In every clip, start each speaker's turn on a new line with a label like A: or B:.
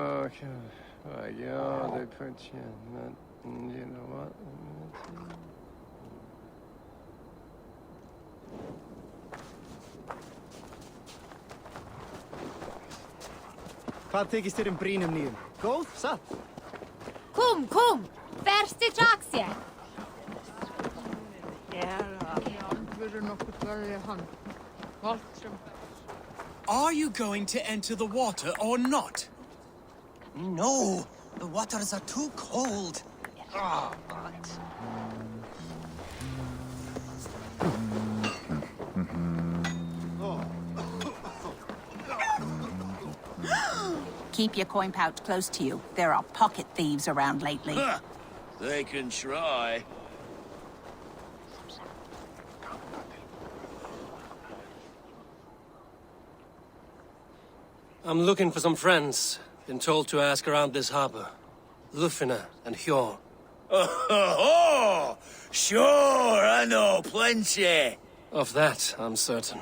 A: Okay. Ja, det förtjänar... You know what?
B: Hvað tekist þér brínum nýjum? Góð, satt?
C: Kom! Versti traxje!
D: Are you going to enter the water or not?
E: No, the waters are too cold.
F: Keep your coin pouch close to you. There are pocket thieves around lately.
G: They can try.
H: I'm looking for some friends. Been told to ask around this harbor. Lufina and Hjor.
G: Oh, sure, I know plenty.
H: Of that, I'm certain.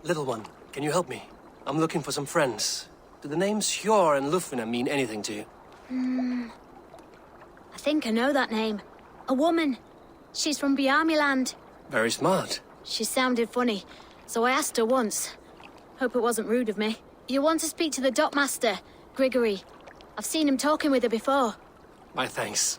H: Little one, can you help me? I'm looking for some friends. Do the names Hjor and Lufina mean anything to you?
C: I think I know that name. A woman. She's from Biamiland.
H: Very smart.
C: She sounded funny, so I asked her once. Hope it wasn't rude of me. You want to speak to the dockmaster, Grigory. I've seen him talking with her before.
H: My thanks.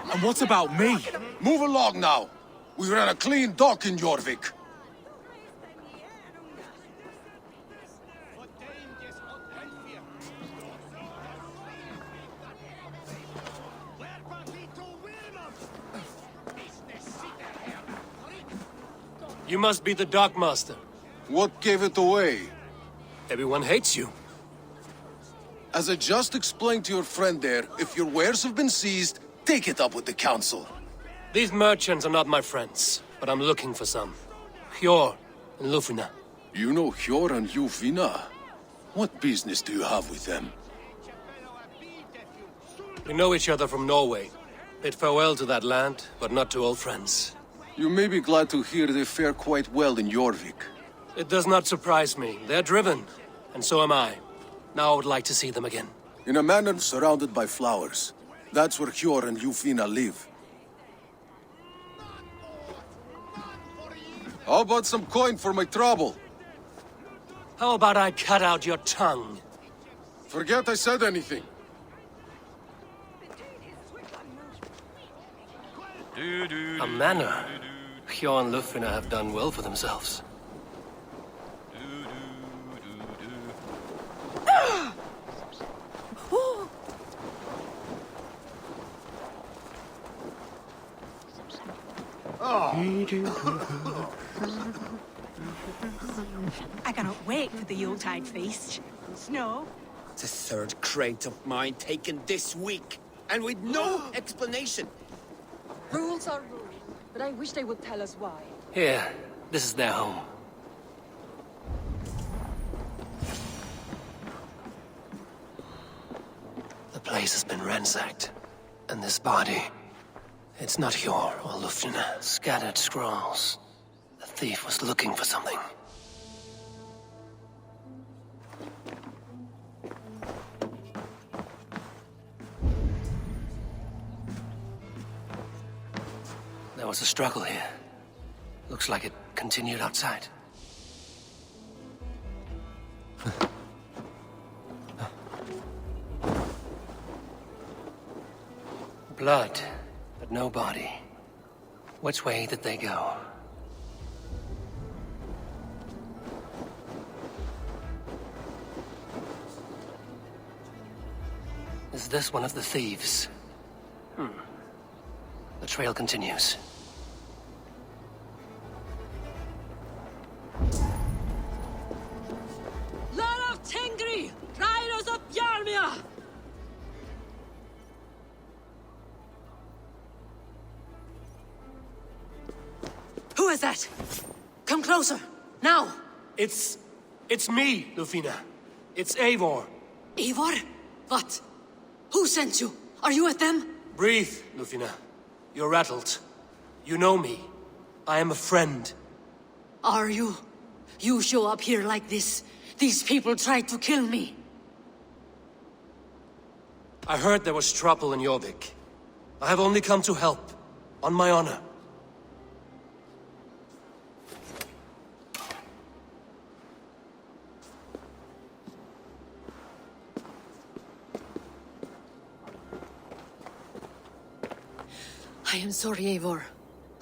D: And what about me?
I: Move along now. We ran a clean dock in Jorvik.
H: You must be the dockmaster.
I: What gave it away?
H: Everyone hates you.
I: As I just explained to your friend there, if your wares have been seized, take it up with the council.
H: These merchants are not my friends, but I'm looking for some. Hjor and Lufina.
I: You know Hjor and Lufina? What business do you have with them?
H: We know each other from Norway. Bid farewell to that land, but not to old friends.
I: You may be glad to hear they fare quite well in Jorvik.
H: It does not surprise me. They're driven, and so am I. Now I would like to see them again.
I: In a manor surrounded by flowers. That's where Hjor and Lufina live. How about some coin for my trouble?
H: How about I cut out your tongue?
I: Forget I said anything.
H: A manor. Hjor and Lufina have done well for themselves.
F: I cannot wait for the Yuletide feast. Snow?
E: The third crate of mine taken this week, and with no explanation.
J: Rules are rules, but I wish they would tell us why.
H: Here, this is their home. The place has been ransacked. And this body... It's not Hjor or Lufina. Scattered scrolls. The thief was looking for something. There was a struggle here. Looks like it continued outside. Blood, but no body. Which way did they go? Is this one of the thieves? The trail continues.
J: Lord of Tengri! Riders of Yarmia!
E: Who
J: was that? Come closer, now!
H: It's me, Lufina. It's Eivor.
J: Eivor? What? Who sent you? Are you with them?
H: Breathe, Lufina. You're rattled. You know me. I am a friend.
J: Are you? You show up here like this. These people tried to kill me.
H: I heard there was trouble in Jorvik. I have only come to help. On my honor.
J: I am sorry, Eivor.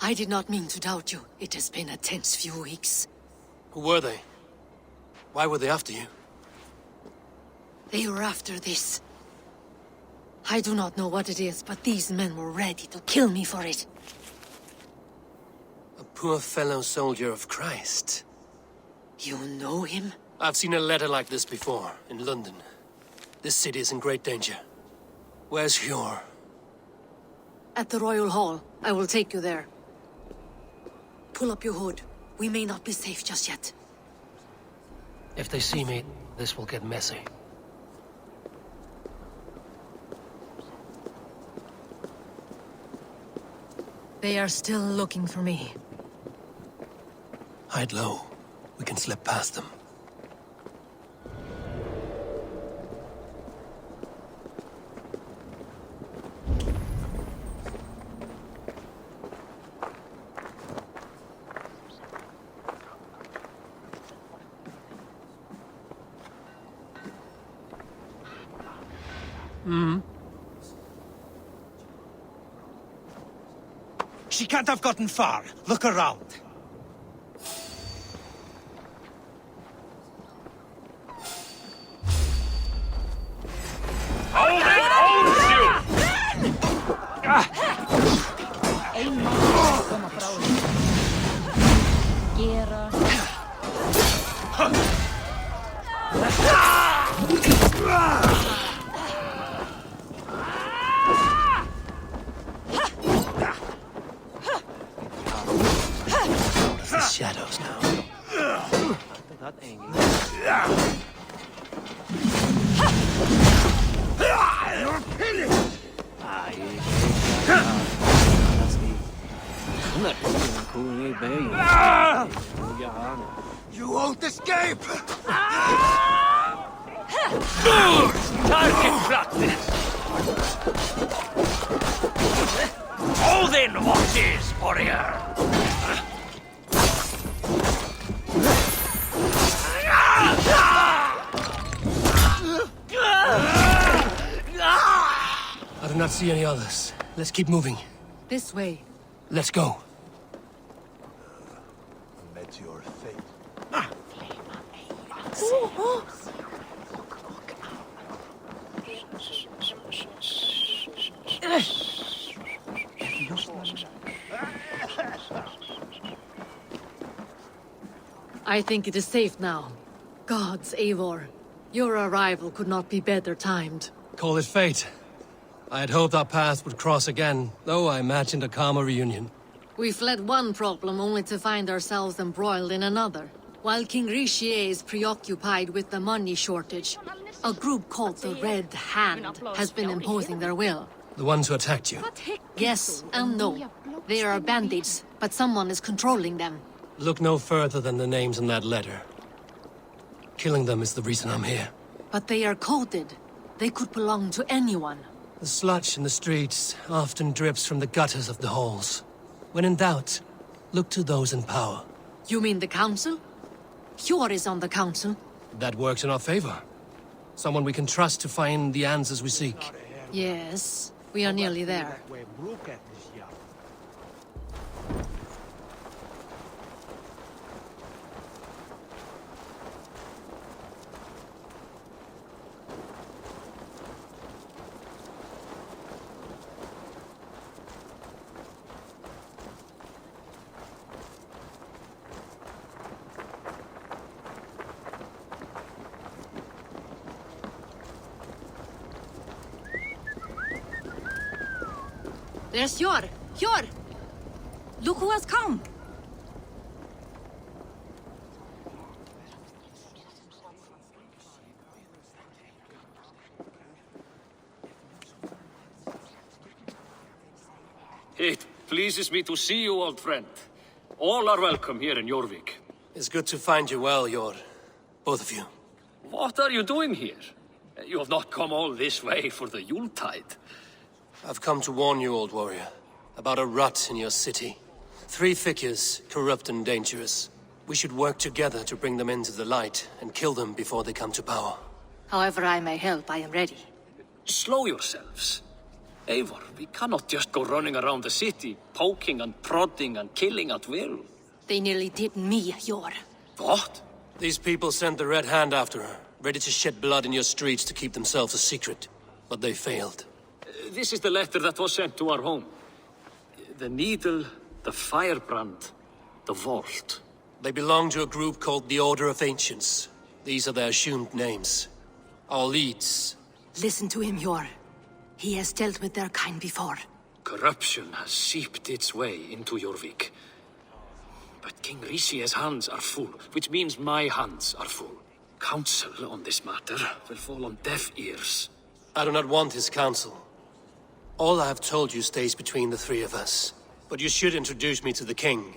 J: I did not mean to doubt you. It has been a tense few weeks.
H: Who were they? Why were they after you?
J: They were after this. I do not know what it is, but these men were ready to kill me for it.
H: A poor fellow soldier of Christ.
J: You know him?
H: I've seen a letter like this before, in London. This city is in great danger. Where's Hjor?
J: At the Royal Hall. I will take you there. Pull up your hood. We may not be safe just yet.
H: If they see me, this will get messy.
J: They are still looking for me.
H: Hide low. We can slip past them.
B: She can't have gotten far. Look around.
H: The shadows now.
B: You won't escape!
G: Odin watches, warrior!
H: I do not see any others. Let's keep moving.
J: This way.
H: Let's go.
B: Met your fate.
J: I think it is safe now. Gods, Eivor. Your arrival could not be better timed.
H: Call it fate. I had hoped our paths would cross again, though I imagined a calmer reunion.
J: We fled one problem only to find ourselves embroiled in another. While King Richier is preoccupied with the money shortage, a group called the Red Hand has been imposing their will.
H: The ones who attacked you.
J: Yes and no. They are bandits, but someone is controlling them.
H: Look no further than the names in that letter. Killing them is the reason I'm here.
J: But they are coded. They could belong to anyone.
H: The sludge in the streets often drips from the gutters of the halls. When in doubt, look to those in power.
J: You mean the council? Hjor is on the council.
H: That works in our favor. Someone we can trust to find the answers we seek.
J: Yes, we are nearly there. There's Hjor! Hjor! Look who has come!
G: pleases me to see you, old friend. All are welcome here in Jorvik.
H: It's good to find you well, Jor. Both of you.
G: What are you doing here? You have not come all this way for the Yuletide.
H: I've come to warn you, old warrior, about a rot in your city. 3 figures, corrupt and dangerous. We should work together to bring them into the light and kill them before they come to power.
J: However I may help, I am ready.
G: Slow yourselves. Eivor, we cannot just go running around the city, poking and prodding and killing at will.
J: They nearly did me, Jor.
G: What?
H: These people sent the Red Hand after her, ready to shed blood in your streets to keep themselves a secret. But they failed.
G: This is the letter that was sent to our home. The needle, the firebrand, the vault.
H: They belong to a group called the Order of Ancients. These are their assumed names. Our leads.
J: Listen to him, Jor. He has dealt with their kind before.
G: Corruption has seeped its way into Jorvik. But King Rishi's hands are full, which means my hands are full. Counsel on this matter will fall on deaf ears.
H: I do not want his counsel. All I have told you stays between the 3 of us. But you should introduce me to the king.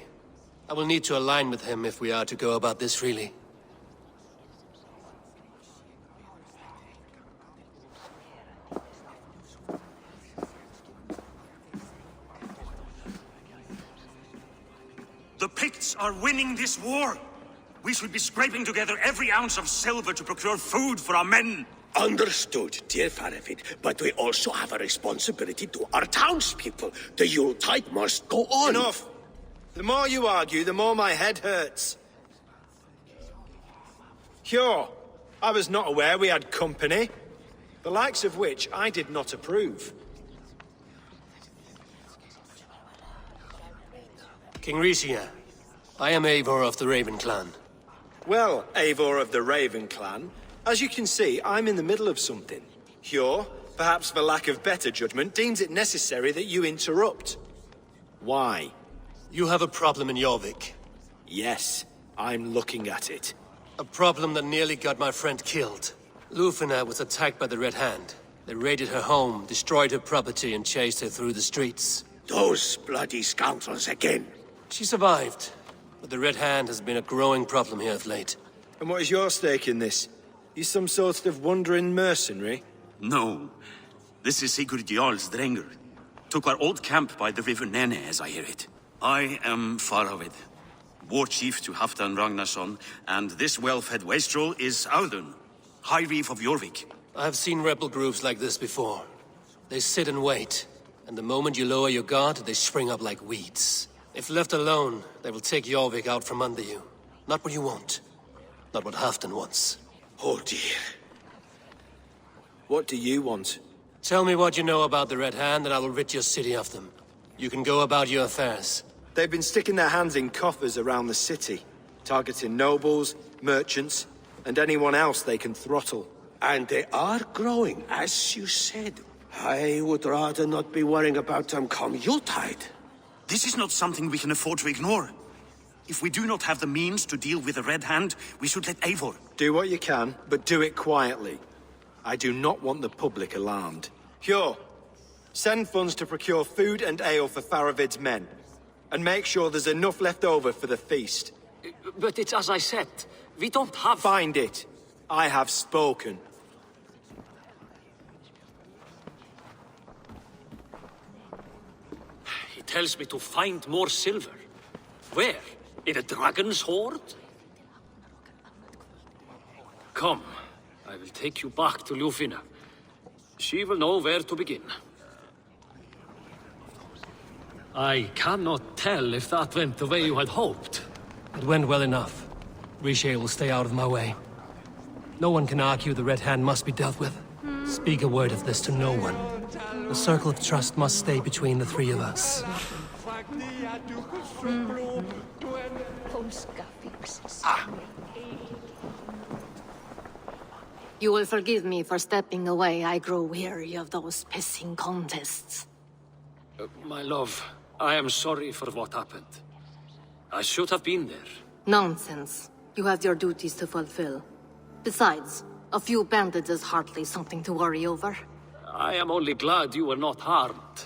H: I will need to align with him if we are to go about this freely.
G: The Picts are winning this war. We should be scraping together every ounce of silver to procure food for our men.
E: Understood, dear Faravid, but we also have a responsibility to our townspeople. The Yuletide must go on.
B: Enough! The more you argue, the more my head hurts. Sure, I was not aware we had company, the likes of which I did not approve.
H: King Rishia, I am Eivor of the Raven Clan.
B: Well, Eivor of the Raven Clan, as you can see, I'm in the middle of something. Hjor, perhaps for lack of better judgment, deems it necessary that you interrupt. Why?
H: You have a problem in Jorvik.
B: Yes, I'm looking at it.
H: A problem that nearly got my friend killed. Lufina was attacked by the Red Hand. They raided her home, destroyed her property, and chased her through the streets.
E: Those bloody scoundrels again.
H: She survived, but the Red Hand has been a growing problem here of late.
B: And what is your stake in this? You some sort of wandering mercenary?
K: No. This is Sigurd Jarl's Drenger. Took our old camp by the river Nene, as I hear it. I am Faravid, war chief to Halfdan Ragnarsson, and this well-fed wastrel is Audun, High Reef of Jorvik.
H: I have seen rebel groups like this before. They sit and wait, and the moment you lower your guard, they spring up like weeds. If left alone, they will take Jorvik out from under you. Not what you want. Not what Halfdan wants.
E: Oh dear.
B: What do you want?
H: Tell me what you know about the Red Hand, and I will rid your city of them. You can go about your affairs.
B: They've been sticking their hands in coffers around the city, targeting nobles, merchants, and anyone else they can throttle.
E: And they are growing, as you said. I would rather not be worrying about them come Yuletide.
K: This is not something we can afford to ignore. If we do not have the means to deal with the Red Hand, we should let Eivor.
B: Do what you can, but do it quietly. I do not want the public alarmed. Hjor, send funds to procure food and ale for Faravid's men. And make sure there's enough left over for the feast.
G: But it's as I said, we don't have...
B: Find it. I have spoken.
G: He tells me to find more silver. Where? In a dragon's hoard? Come, I will take you back to Lufina. She will know where to begin. I cannot tell if that went the way you had hoped.
H: It went well enough. Riche will stay out of my way. No one can argue the Red Hand must be dealt with. Speak a word of this to no one. The circle of trust must stay between the 3 of us.
J: You will forgive me for stepping away. I grow weary of those pissing contests.
G: My love, I am sorry for what happened. I should have been there.
J: Nonsense. You have your duties to fulfill. Besides, a few bandits is hardly something to worry over.
G: I am only glad you were not harmed.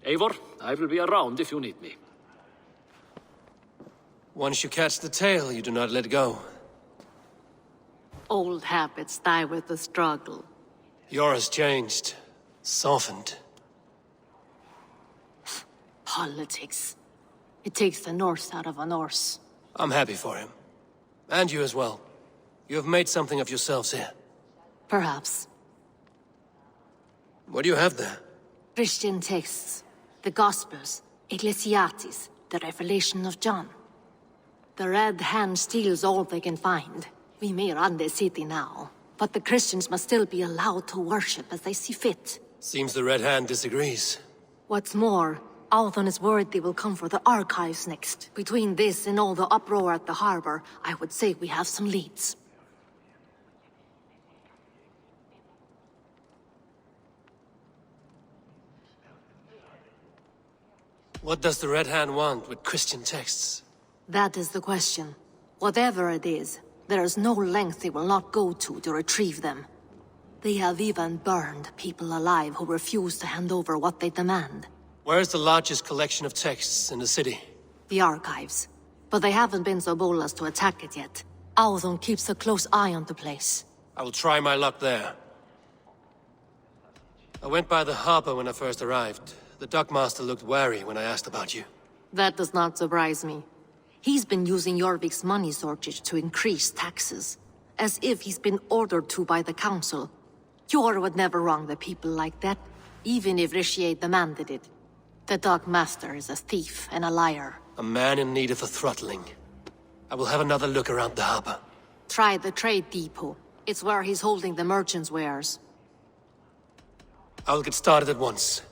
G: Eivor, I will be around if you need me.
H: Once you catch the tail, you do not let go.
J: Old habits die with the struggle.
H: Yours changed. Softened.
J: Politics. It takes the Norse out of a Norse.
H: I'm happy for him. And you as well. You have made something of yourselves here.
J: Perhaps.
H: What do you have there?
J: Christian texts. The Gospels. Ecclesiastes. The Revelation of John. The Red Hand steals all they can find. We may run the city now, but the Christians must still be allowed to worship as they see fit.
H: Seems the Red Hand disagrees.
J: What's more, Althon is worried they will come for the archives next. Between this and all the uproar at the harbor, I would say we have some leads.
H: What does the Red Hand want with Christian texts?
J: That is the question. Whatever it is, there is no length they will not go to retrieve them. They have even burned people alive who refuse to hand over what they demand.
H: Where's the largest collection of texts in the city?
J: The archives. But they haven't been so bold as to attack it yet. Althon keeps a close eye on the place.
H: I will try my luck there. I went by the harbor when I first arrived. The dockmaster looked wary when I asked about you.
J: That does not surprise me. He's been using Jorvik's money shortage to increase taxes. As if he's been ordered to by the council. Jor would never wrong the people like that, even if Richier demanded it. The dockmaster is a thief and a liar.
H: A man in need of a throttling. I will have another look around the harbor.
J: Try the trade depot. It's where he's holding the merchants' wares.
H: I will get started at once.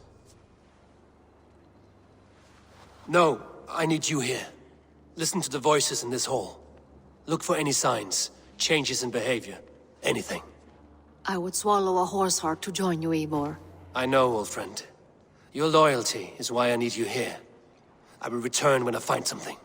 H: No, I need you here. Listen to the voices in this hall. Look for any signs, changes in behavior, anything.
J: I would swallow a horse heart to join you, Eivor.
H: I know, old friend. Your loyalty is why I need you here. I will return when I find something.